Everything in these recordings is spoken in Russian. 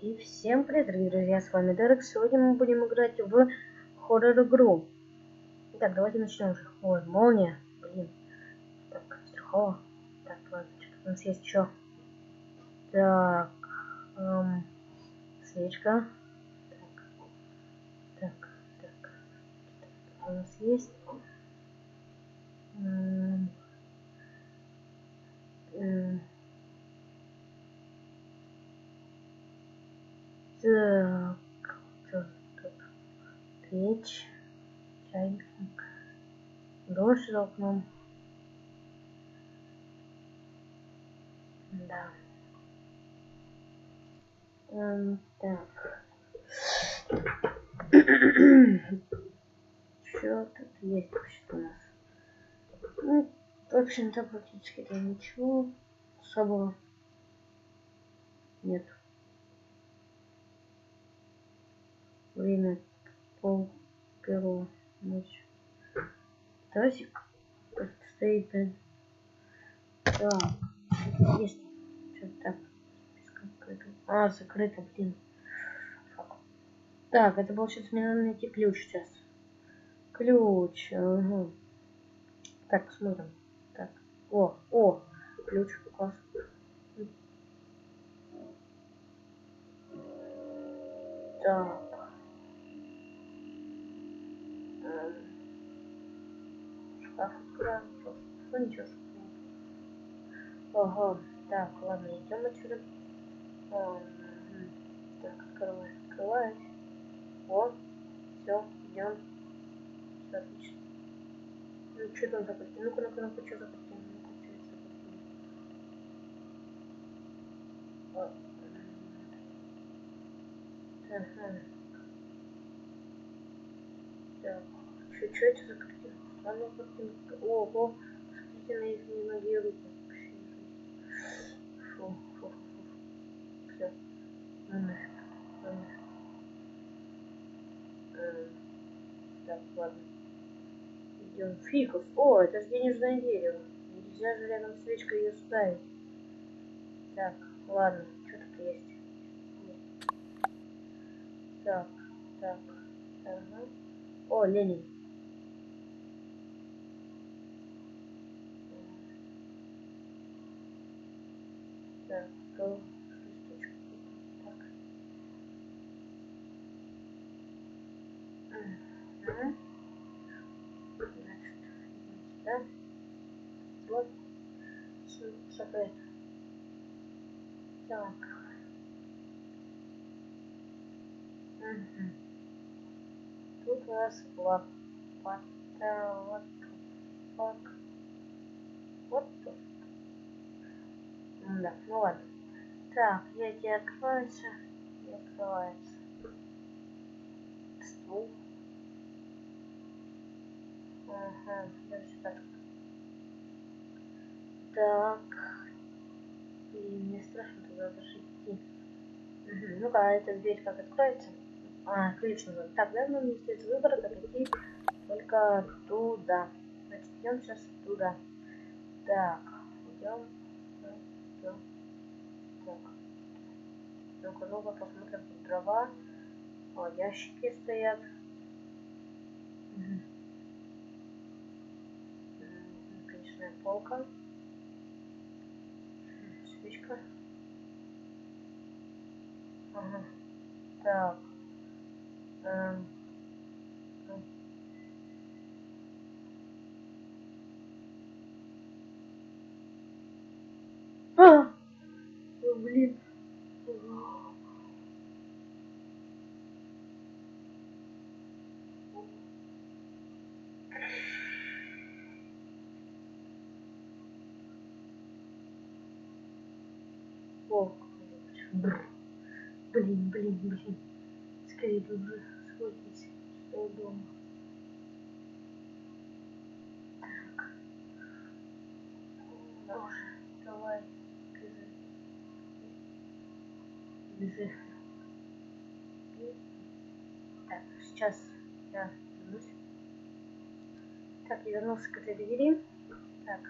И всем привет, дорогие друзья, с вами Дерек. Сегодня мы будем играть в хоррор-игру. Итак, давайте начнем уже. Ой, молния, блин. Так, страхово. Так, ладно, что у нас есть еще? Так, свечка. Так. Что у нас есть? Так, что тут? Печь, чайник, дождь за окном. Да. Так. Что тут есть вообще у нас? Ну, в общем-то, практически-то ничего особого нет. Время пол-первого ночи. Тазик стоит. Так, есть. Что-то так. А, закрыто, блин. Так, это получается, мне надо найти ключ сейчас. Ключ. Угу. Так, посмотрим. Так. О, ключ. Класс. Так. Шкаф откроем. Ну ничего. Ага. Так, ладно, идем отсюда. Так, открывай. О, все, идем. Все отлично. Ну, что там за картина? Ну-ка, что за картина? Ну-ка, что это за картина? Ага. Так, что это за картина? Странная картинка. Ого, посмотрите на их ноги и руки. Фу. Все. Так, ладно. Идем. Фикус. О, это же денежное дерево. Нельзя же рядом с свечкой ее ставить. Так, ладно. Что тут есть? Так. Ага. О, Ленин. Так, листочку. Так. Значит, да? Вот. Закрыт. Так. Угу. Тут у нас лопата. Вот тут. Да, ну ладно. Так, эти откроются. И открывается. Стул. Ага, дальше так. Так. И мне страшно туда даже идти. Угу. Ну-ка, эта дверь как откроется? А, ключ нужен. Так, да, нам стоит выбор, подойти только туда. Значит, идем сейчас туда. Так, идем. Так. Ну-ка, посмотрим, тут дрова. О, ящики стоят. Конечная полка. Свечка. Ага. Так. Блин. О, блин. Скорее бы уже сходить до дома. Так. Ну уже, давай. Бежи. Так, сейчас я вернусь. Так, я вернулся к этой двери. Так,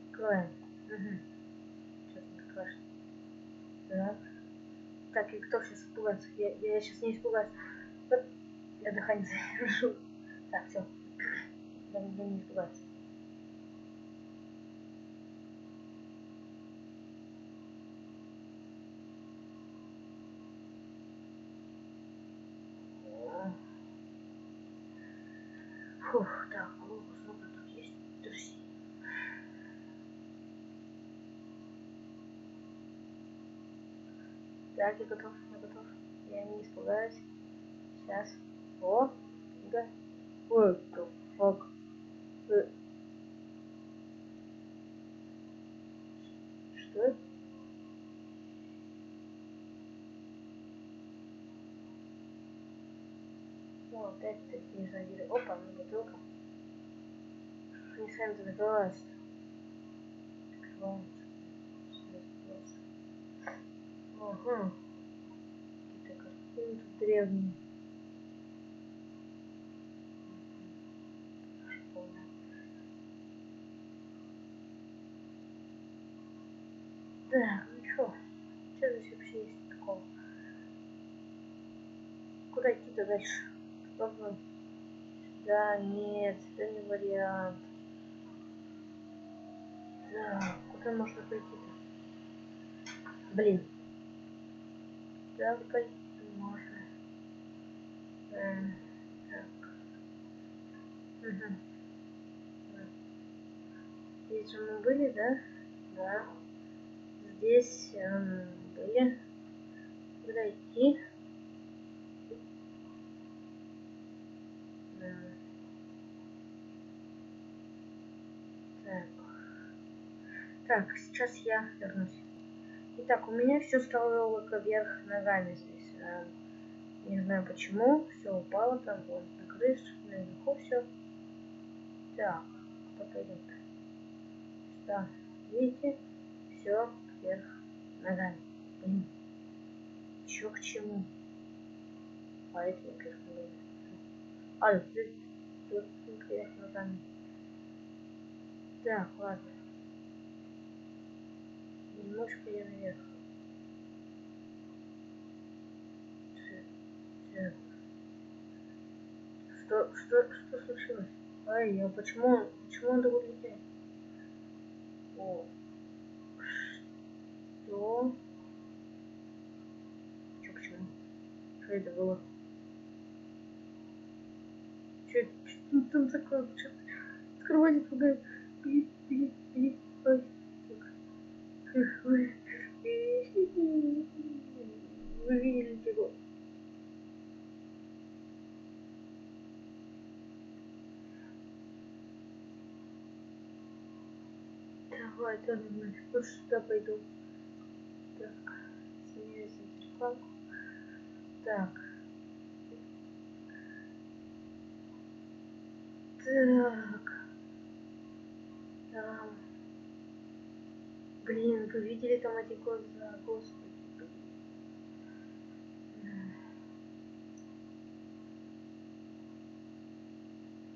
откроем. Угу. Сейчас откроешь. Так. Так, и кто сейчас испугается? Я сейчас не испугаюсь. Я дыхание задержу. Так, все. Я не испугаюсь. Фух, так, глобус, ну-ка, тут есть? Друзья. Так, я готов, я готов. Я не испугаюсь. Сейчас. О, да. What the fuck? Что это? О, опять такие задели. Опа, ну бутылка. Не сами закрывается. Ага. Какие-то картины тут древние. Так, ну что? Что здесь вообще есть такого? Куда идти-то дальше? Попробуем. Да, нет, это не вариант. Так, куда можно пойти-то? Блин. Да, пойти можно. Так. Угу. Здесь же мы были, да? Да. Здесь были. Куда идти? Так. Так, сейчас я вернусь. Итак, у меня все стало вверх ногами здесь. Не знаю почему. Все упало там, вон, на крышу, наверху все. Так, кто пойдет? Что? Видите? Все вверх ногами. Блин. Чё к чему? А это вверх ногами. А, здесь вверх ногами. Так, ладно. Немножко я наверх. Что случилось? Ай, а почему он так улетает? О, что? Чё к чему? Что это было? Чё там такое? Чё открывайте пугает? Беги. Ой. Ой. Вы видели его? Давай, тоже лучше сюда пойду. Так, сменяюсь на рекламку. Так. Так. Блин, вы видели там эти глаза, господи.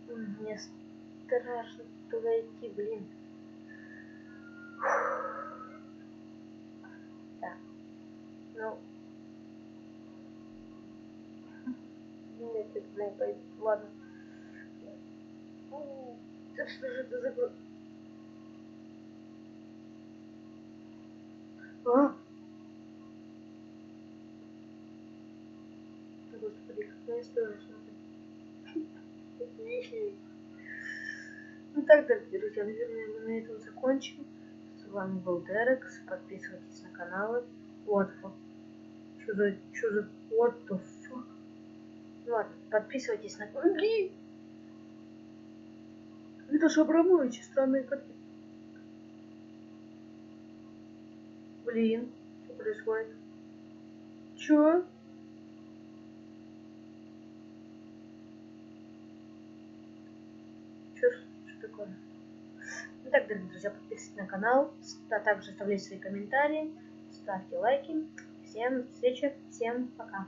Мне страшно туда идти, блин. Так, ну, нет, это не пойду. Ладно. Да что же это за... А? Господи, как мне страшно. Ну так, дорогие друзья, наверное, мы на этом закончим. С вами был Дерекс. Подписывайтесь на каналы. Вот. Что за... What the fuck? Ну ладно, подписывайтесь на... Блин! Это же Абрамович, странные коты. Блин, что происходит? Чё? Что такое? Ну так, дорогие друзья, подписывайтесь на канал, а также оставляйте свои комментарии, ставьте лайки. Всем встречи, всем пока.